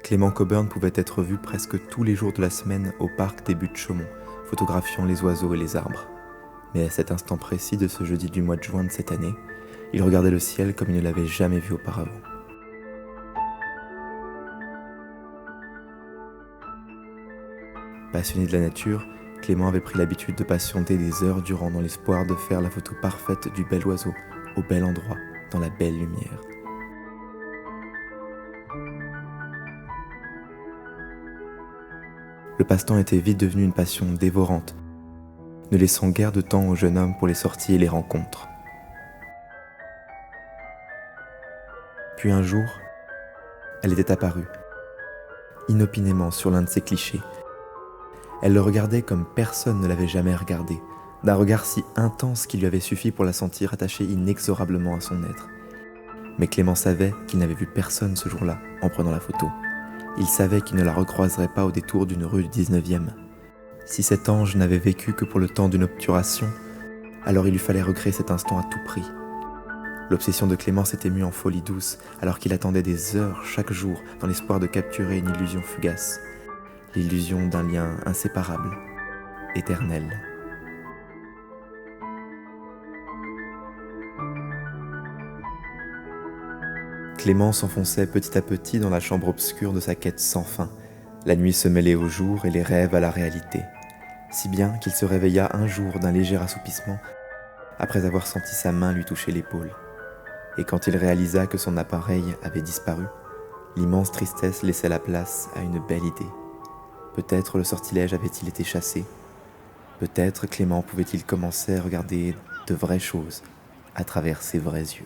Clément Coburn pouvait être vu presque tous les jours de la semaine au parc des Buttes-Chaumont, photographiant les oiseaux et les arbres. Mais à cet instant précis de ce jeudi du mois de juin de cette année, il regardait le ciel comme il ne l'avait jamais vu auparavant. Passionné de la nature, Clément avait pris l'habitude de patienter des heures durant dans l'espoir de faire la photo parfaite du bel oiseau, au bel endroit, dans la belle lumière. Le passe-temps était vite devenu une passion dévorante, ne laissant guère de temps au jeune homme pour les sorties et les rencontres. Puis un jour, elle était apparue, inopinément sur l'un de ses clichés. Elle le regardait comme personne ne l'avait jamais regardé, d'un regard si intense qu'il lui avait suffi pour la sentir attachée inexorablement à son être. Mais Clément savait qu'il n'avait vu personne ce jour-là en prenant la photo. Il savait qu'il ne la recroiserait pas au détour d'une rue du 19e. Si cet ange n'avait vécu que pour le temps d'une obturation, alors il lui fallait recréer cet instant à tout prix. L'obsession de Clément s'était mue en folie douce alors qu'il attendait des heures chaque jour dans l'espoir de capturer une illusion fugace. L'illusion d'un lien inséparable, éternel. Clément s'enfonçait petit à petit dans la chambre obscure de sa quête sans fin. La nuit se mêlait au jour et les rêves à la réalité, si bien qu'il se réveilla un jour d'un léger assoupissement après avoir senti sa main lui toucher l'épaule. Et quand il réalisa que son appareil avait disparu, l'immense tristesse laissait la place à une belle idée. Peut-être le sortilège avait-il été chassé. Peut-être Clément pouvait-il commencer à regarder de vraies choses à travers ses vrais yeux.